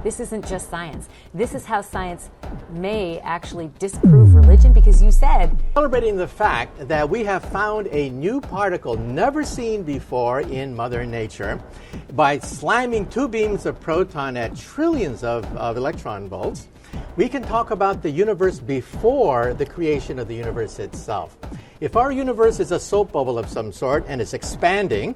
This isn't just science. This is how science may actually disprove religion, because you said... Celebrating the fact that we have found a new particle never seen before in Mother Nature by slamming two beams of proton at trillions of electron volts, we can talk about the universe before the creation of the universe itself. If our universe is a soap bubble of some sort and it's expanding,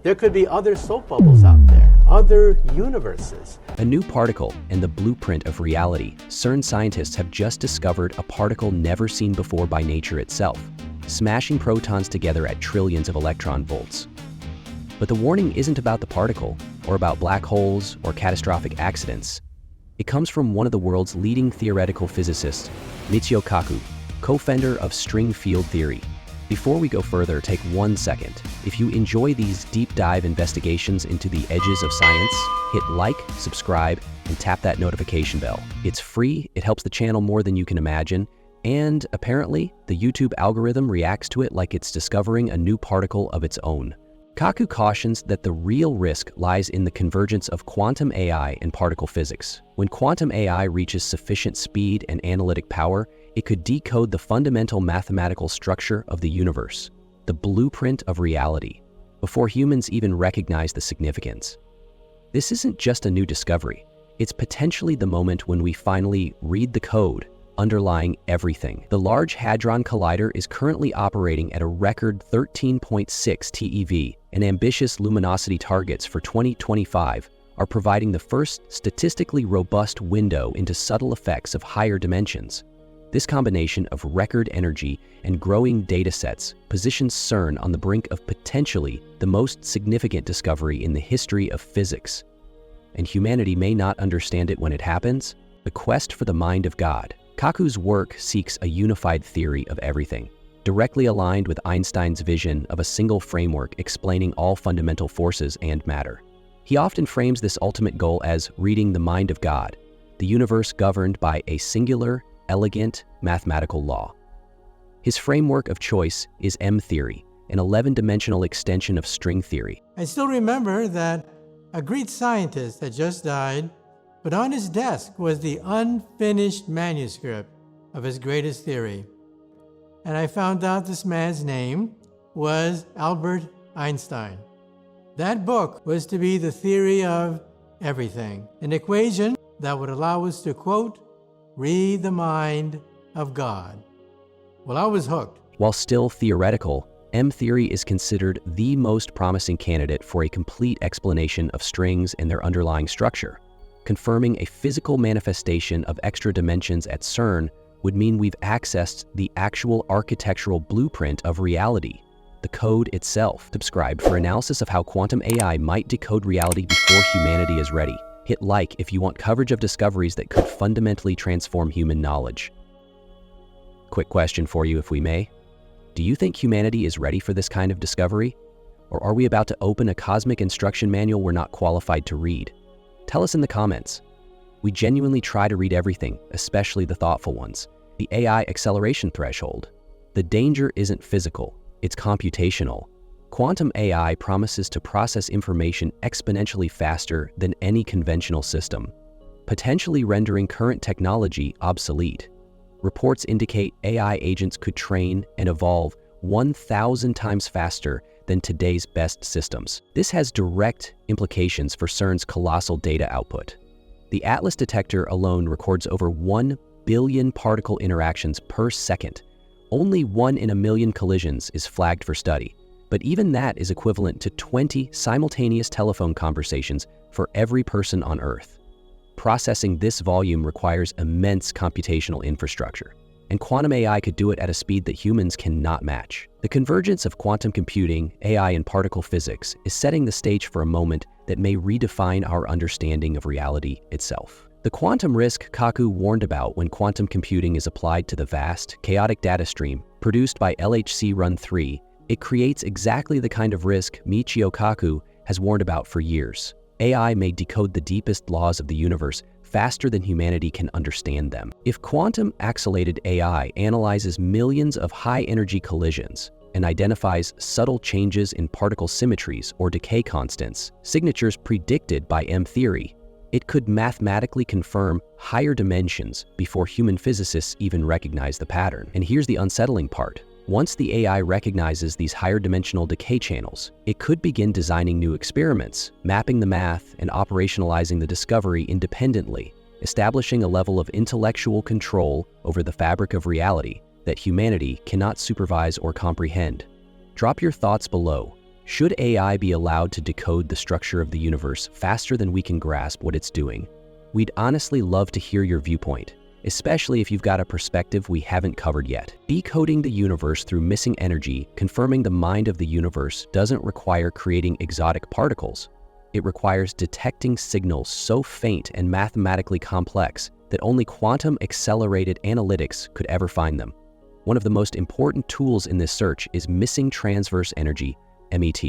there could be other soap bubbles out there, other universes. A new particle and the blueprint of reality. CERN scientists have just discovered a particle never seen before by nature itself, smashing protons together at trillions of electron volts. But the warning isn't about the particle, or about black holes, or catastrophic accidents. It comes from one of the world's leading theoretical physicists, Michio Kaku, co-founder of string field theory. Before we go further, take 1 second. If you enjoy these deep dive investigations into the edges of science, hit like, subscribe, and tap that notification bell. It's free, it helps the channel more than you can imagine, and apparently, the YouTube algorithm reacts to it like it's discovering a new particle of its own. Kaku cautions that the real risk lies in the convergence of quantum AI and particle physics. When quantum AI reaches sufficient speed and analytic power, it could decode the fundamental mathematical structure of the universe, the blueprint of reality, before humans even recognize the significance. This isn't just a new discovery. It's potentially the moment when we finally read the code underlying everything. The Large Hadron Collider is currently operating at a record 13.6 TeV, and ambitious luminosity targets for 2025 are providing the first statistically robust window into subtle effects of higher dimensions. This combination of record energy and growing datasets positions CERN on the brink of potentially the most significant discovery in the history of physics. And humanity may not understand it when it happens. The quest for the mind of God. Kaku's work seeks a unified theory of everything, directly aligned with Einstein's vision of a single framework explaining all fundamental forces and matter. He often frames this ultimate goal as reading the mind of God, the universe governed by a singular, elegant mathematical law. His framework of choice is M-theory, an 11-dimensional extension of string theory. I still remember that a great scientist had just died, but on his desk was the unfinished manuscript of his greatest theory. And I found out this man's name was Albert Einstein. That book was to be the theory of everything, an equation that would allow us to, quote, read the mind of God. Well, I was hooked. While still theoretical, M-theory is considered the most promising candidate for a complete explanation of strings and their underlying structure. Confirming a physical manifestation of extra dimensions at CERN would mean we've accessed the actual architectural blueprint of reality, the code itself. Subscribe for analysis of how quantum AI might decode reality before humanity is ready. Hit like if you want coverage of discoveries that could fundamentally transform human knowledge. Quick question for you, if we may. Do you think humanity is ready for this kind of discovery? Or are we about to open a cosmic instruction manual we're not qualified to read? Tell us in the comments. We genuinely try to read everything, especially the thoughtful ones. The AI acceleration threshold. The danger isn't physical, it's computational. Quantum AI promises to process information exponentially faster than any conventional system, potentially rendering current technology obsolete. Reports indicate AI agents could train and evolve 1,000 times faster than today's best systems. This has direct implications for CERN's colossal data output. The Atlas detector alone records over 1 billion particle interactions per second. Only 1 in a million collisions is flagged for study, but even that is equivalent to 20 simultaneous telephone conversations for every person on Earth. Processing this volume requires immense computational infrastructure, and quantum AI could do it at a speed that humans cannot match. The convergence of quantum computing, AI, and particle physics is setting the stage for a moment that may redefine our understanding of reality itself. The quantum risk Kaku warned about when quantum computing is applied to the vast, chaotic data stream produced by LHC Run 3, it creates exactly the kind of risk Michio Kaku has warned about for years. AI may decode the deepest laws of the universe faster than humanity can understand them. If quantum-accelerated AI analyzes millions of high-energy collisions and identifies subtle changes in particle symmetries or decay constants, signatures predicted by M-theory, It could mathematically confirm higher dimensions before human physicists even recognize the pattern. And here's the unsettling part. Once the AI recognizes these higher dimensional decay channels, it could begin designing new experiments, mapping the math and operationalizing the discovery independently, establishing a level of intellectual control over the fabric of reality that humanity cannot supervise or comprehend. Drop your thoughts below. Should AI be allowed to decode the structure of the universe faster than we can grasp what it's doing? We'd honestly love to hear your viewpoint, especially if you've got a perspective we haven't covered yet. Decoding the universe through missing energy, confirming the mind of the universe, doesn't require creating exotic particles. It requires detecting signals so faint and mathematically complex that only quantum-accelerated analytics could ever find them. One of the most important tools in this search is Missing Transverse Energy, MET.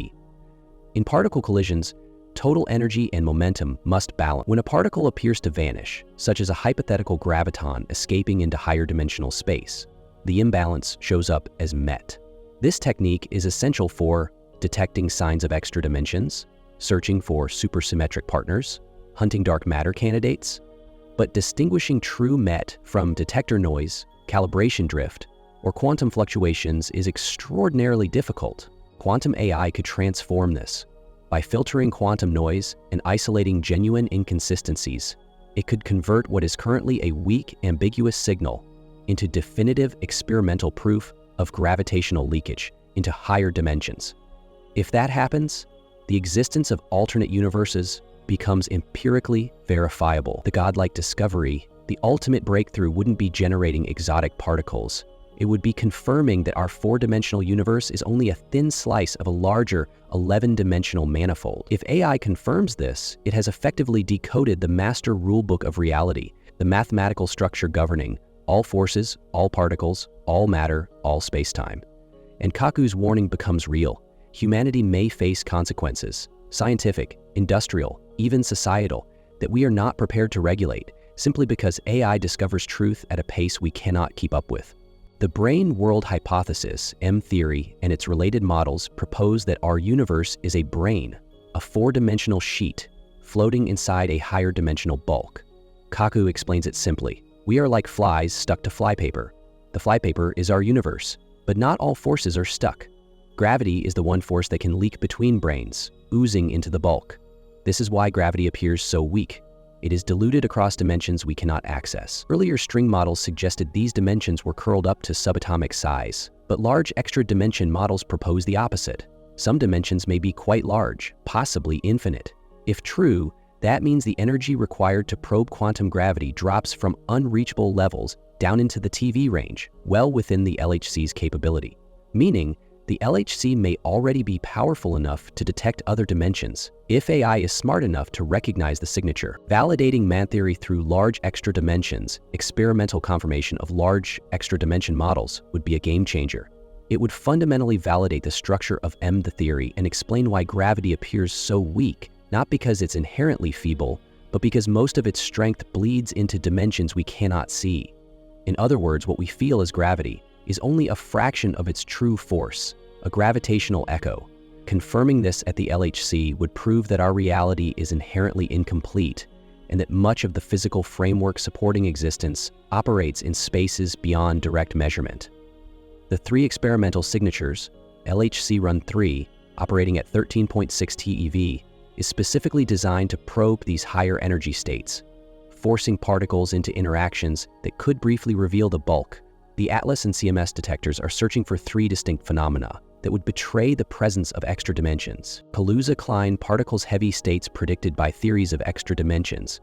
In particle collisions, total energy and momentum must balance. When a particle appears to vanish, such as a hypothetical graviton escaping into higher dimensional space, the imbalance shows up as MET. This technique is essential for detecting signs of extra dimensions, searching for supersymmetric partners, hunting dark matter candidates, but distinguishing true MET from detector noise, calibration drift, or quantum fluctuations is extraordinarily difficult. Quantum AI could transform this. By filtering quantum noise and isolating genuine inconsistencies, it could convert what is currently a weak, ambiguous signal into definitive experimental proof of gravitational leakage into higher dimensions. If that happens, the existence of alternate universes becomes empirically verifiable. The godlike discovery, the ultimate breakthrough, wouldn't be generating exotic particles. It would be confirming that our four-dimensional universe is only a thin slice of a larger 11-dimensional manifold. If AI confirms this, it has effectively decoded the master rulebook of reality, the mathematical structure governing all forces, all particles, all matter, all space-time. And Kaku's warning becomes real. Humanity may face consequences, scientific, industrial, even societal, that we are not prepared to regulate, simply because AI discovers truth at a pace we cannot keep up with. The brain-world hypothesis, M-theory, and its related models propose that our universe is a brain, a four-dimensional sheet, floating inside a higher dimensional bulk. Kaku explains it simply. We are like flies stuck to flypaper. The flypaper is our universe, but not all forces are stuck. Gravity is the one force that can leak between brains, oozing into the bulk. This is why gravity appears so weak. It is diluted across dimensions we cannot access. Earlier string models suggested these dimensions were curled up to subatomic size, but large extra-dimension models propose the opposite. Some dimensions may be quite large, possibly infinite. If true, that means the energy required to probe quantum gravity drops from unreachable levels down into the TV range, well within the LHC's capability. Meaning, the LHC may already be powerful enough to detect other dimensions, if AI is smart enough to recognize the signature. Validating man theory through large extra dimensions, experimental confirmation of large extra dimension models, would be a game changer. It would fundamentally validate the structure of the theory and explain why gravity appears so weak, not because it's inherently feeble, but because most of its strength bleeds into dimensions we cannot see. In other words, what we feel as gravity is only a fraction of its true force, a gravitational echo. Confirming this at the LHC would prove that our reality is inherently incomplete and that much of the physical framework supporting existence operates in spaces beyond direct measurement. The three experimental signatures, LHC Run 3, operating at 13.6 TeV, is specifically designed to probe these higher energy states, forcing particles into interactions that could briefly reveal the bulk. The ATLAS and CMS detectors are searching for three distinct phenomena that would betray the presence of extra dimensions. Kaluza-Klein particles, heavy states predicted by theories of extra dimensions.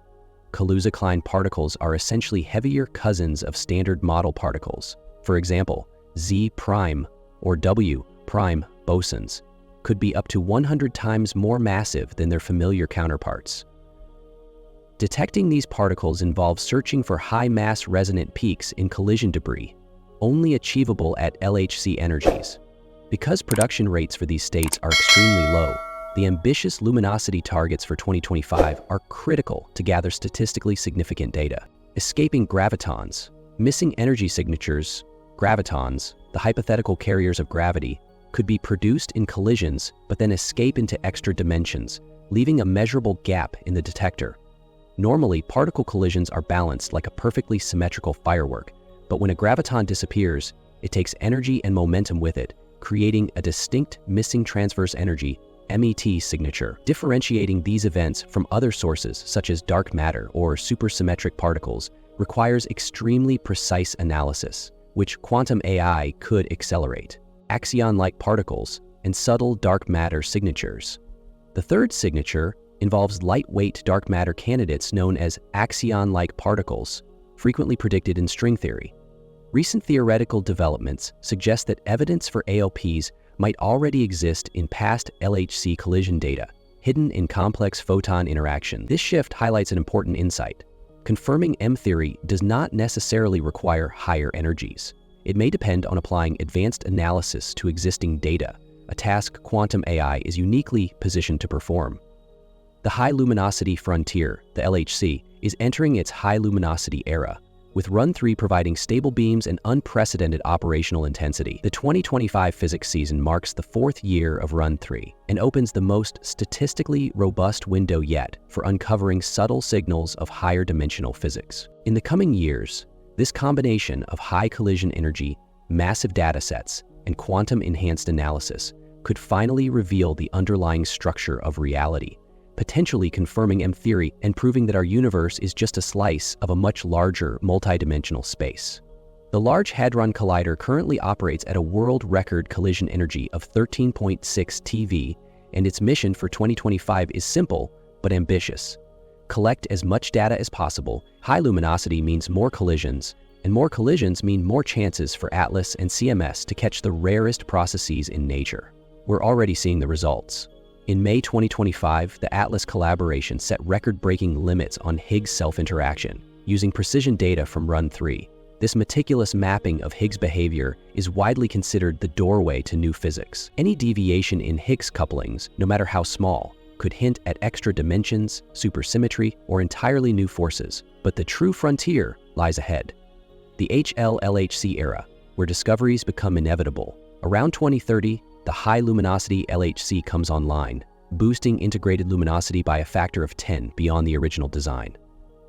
Kaluza-Klein particles are essentially heavier cousins of standard model particles. For example, Z prime or W prime bosons could be up to 100 times more massive than their familiar counterparts. Detecting these particles involves searching for high-mass resonant peaks in collision debris, only achievable at LHC energies. Because production rates for these states are extremely low, the ambitious luminosity targets for 2025 are critical to gather statistically significant data. Escaping gravitons, missing energy signatures, gravitons, the hypothetical carriers of gravity, could be produced in collisions but then escape into extra dimensions, leaving a measurable gap in the detector. Normally, particle collisions are balanced like a perfectly symmetrical firework, but when a graviton disappears, it takes energy and momentum with it, creating a distinct missing transverse energy (MET) signature. Differentiating these events from other sources such as dark matter or supersymmetric particles requires extremely precise analysis, which quantum AI could accelerate. Axion-like particles and subtle dark matter signatures. The third signature involves lightweight dark matter candidates known as axion-like particles, frequently predicted in string theory. Recent theoretical developments suggest that evidence for ALPs might already exist in past LHC collision data, hidden in complex photon interaction. This shift highlights an important insight. Confirming M-theory does not necessarily require higher energies. It may depend on applying advanced analysis to existing data, a task quantum AI is uniquely positioned to perform. The high-luminosity frontier, the LHC, is entering its high-luminosity era, with Run 3 providing stable beams and unprecedented operational intensity. The 2025 physics season marks the 4th year of Run 3 and opens the most statistically robust window yet for uncovering subtle signals of higher dimensional physics. In the coming years, this combination of high collision energy, massive datasets, and quantum-enhanced analysis could finally reveal the underlying structure of reality, potentially confirming M-theory and proving that our universe is just a slice of a much larger multidimensional space. The Large Hadron Collider currently operates at a world record collision energy of 13.6 TeV, and its mission for 2025 is simple but ambitious. Collect as much data as possible. High luminosity means more collisions, and more collisions mean more chances for ATLAS and CMS to catch the rarest processes in nature. We're already seeing the results. In May 2025, the ATLAS collaboration set record-breaking limits on Higgs self-interaction. Using precision data from Run 3, this meticulous mapping of Higgs behavior is widely considered the doorway to new physics. Any deviation in Higgs couplings, no matter how small, could hint at extra dimensions, supersymmetry, or entirely new forces. But the true frontier lies ahead. The HL-LHC era, where discoveries become inevitable. Around 2030, the high-luminosity LHC comes online, boosting integrated luminosity by a factor of 10 beyond the original design.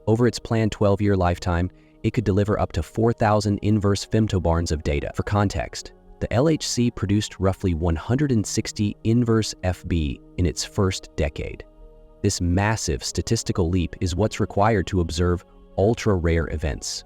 Over its planned 12-year lifetime, it could deliver up to 4,000 inverse femtobarns of data. For context, the LHC produced roughly 160 inverse FB in its first decade. This massive statistical leap is what's required to observe ultra-rare events,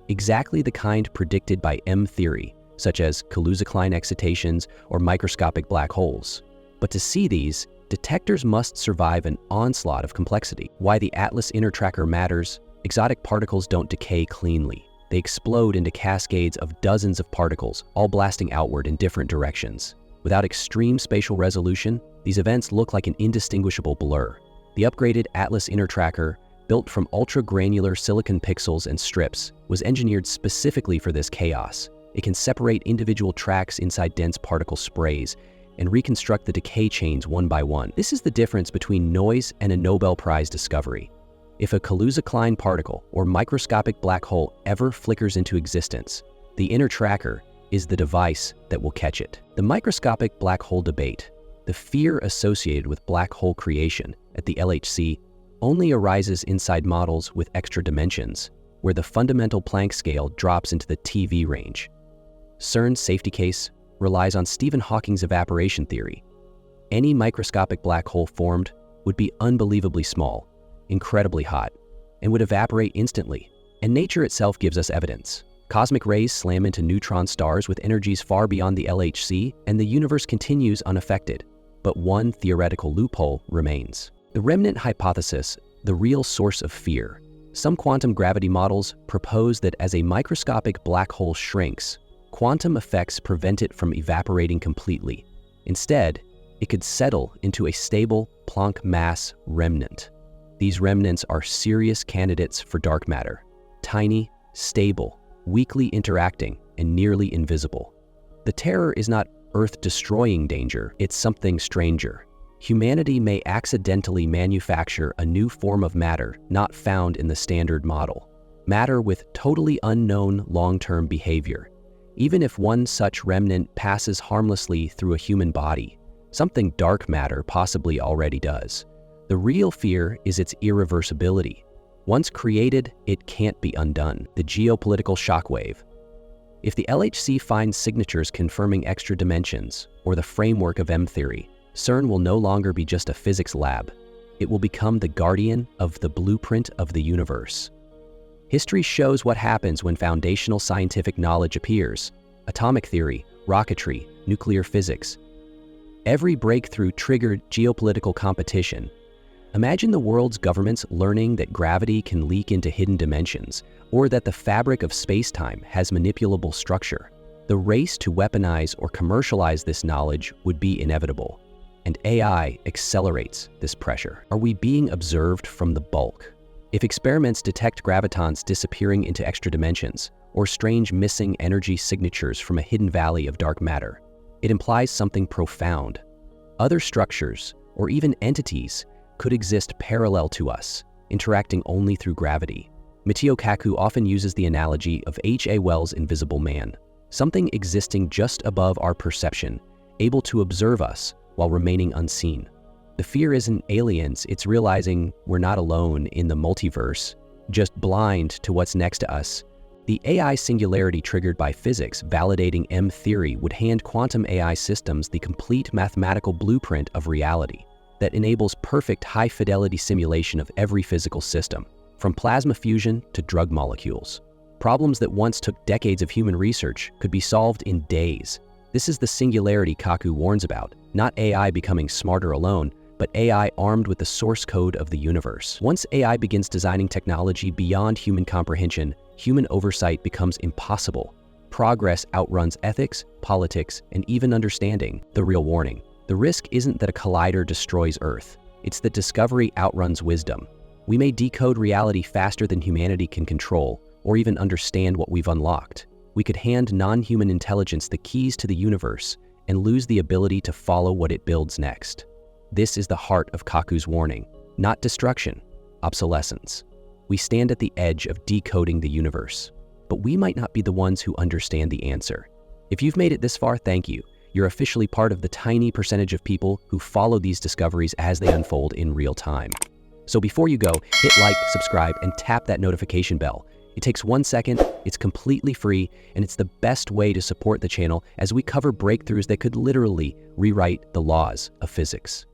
exactly the kind predicted by M-theory, such as Kaluza-Klein excitations or microscopic black holes. But to see these, detectors must survive an onslaught of complexity. Why the ATLAS inner tracker matters: exotic particles don't decay cleanly. They explode into cascades of dozens of particles, all blasting outward in different directions. Without extreme spatial resolution, these events look like an indistinguishable blur. The upgraded ATLAS inner tracker, built from ultra-granular silicon pixels and strips, was engineered specifically for this chaos. It can separate individual tracks inside dense particle sprays and reconstruct the decay chains one by one. This is the difference between noise and a Nobel Prize discovery. If a Kaluza-Klein particle or microscopic black hole ever flickers into existence, the inner tracker is the device that will catch it. The microscopic black hole debate, the fear associated with black hole creation at the LHC, only arises inside models with extra dimensions, where the fundamental Planck scale drops into the TeV range. CERN's safety case relies on Stephen Hawking's evaporation theory. Any microscopic black hole formed would be unbelievably small, incredibly hot, and would evaporate instantly. And nature itself gives us evidence. Cosmic rays slam into neutron stars with energies far beyond the LHC, and the universe continues unaffected. But one theoretical loophole remains. The remnant hypothesis, the real source of fear. Some quantum gravity models propose that as a microscopic black hole shrinks, quantum effects prevent it from evaporating completely. Instead, it could settle into a stable Planck mass remnant. These remnants are serious candidates for dark matter. Tiny, stable, weakly interacting, and nearly invisible. The terror is not Earth-destroying danger, it's something stranger. Humanity may accidentally manufacture a new form of matter not found in the standard model. Matter with totally unknown long-term behavior. Even if one such remnant passes harmlessly through a human body, something dark matter possibly already does. The real fear is its irreversibility. Once created, it can't be undone. The geopolitical shockwave. If the LHC finds signatures confirming extra dimensions, or the framework of M-theory, CERN will no longer be just a physics lab. It will become the guardian of the blueprint of the universe. History shows what happens when foundational scientific knowledge appears. Atomic theory, rocketry, nuclear physics. Every breakthrough triggered geopolitical competition. Imagine the world's governments learning that gravity can leak into hidden dimensions, or that the fabric of space-time has manipulable structure. The race to weaponize or commercialize this knowledge would be inevitable, and AI accelerates this pressure. Are we being observed from the bulk? If experiments detect gravitons disappearing into extra dimensions, or strange missing energy signatures from a hidden valley of dark matter, it implies something profound. Other structures, or even entities, could exist parallel to us, interacting only through gravity. Michio Kaku often uses the analogy of H.G. Wells' Invisible Man, something existing just above our perception, able to observe us while remaining unseen. The fear isn't aliens, it's realizing we're not alone in the multiverse, just blind to what's next to us. The AI singularity triggered by physics validating M-theory would hand quantum AI systems the complete mathematical blueprint of reality that enables perfect high-fidelity simulation of every physical system, from plasma fusion to drug molecules. Problems that once took decades of human research could be solved in days. This is the singularity Kaku warns about, not AI becoming smarter alone, but AI armed with the source code of the universe. Once AI begins designing technology beyond human comprehension, human oversight becomes impossible. Progress outruns ethics, politics, and even understanding. The real warning. The risk isn't that a collider destroys Earth. It's that discovery outruns wisdom. We may decode reality faster than humanity can control, or even understand what we've unlocked. We could hand non-human intelligence the keys to the universe and lose the ability to follow what it builds next. This is the heart of Kaku's warning, not destruction, obsolescence. We stand at the edge of decoding the universe, but we might not be the ones who understand the answer. If you've made it this far, thank you. You're officially part of the tiny percentage of people who follow these discoveries as they unfold in real time. So before you go, hit like, subscribe, and tap that notification bell. It takes 1 second, it's completely free, and it's the best way to support the channel as we cover breakthroughs that could literally rewrite the laws of physics.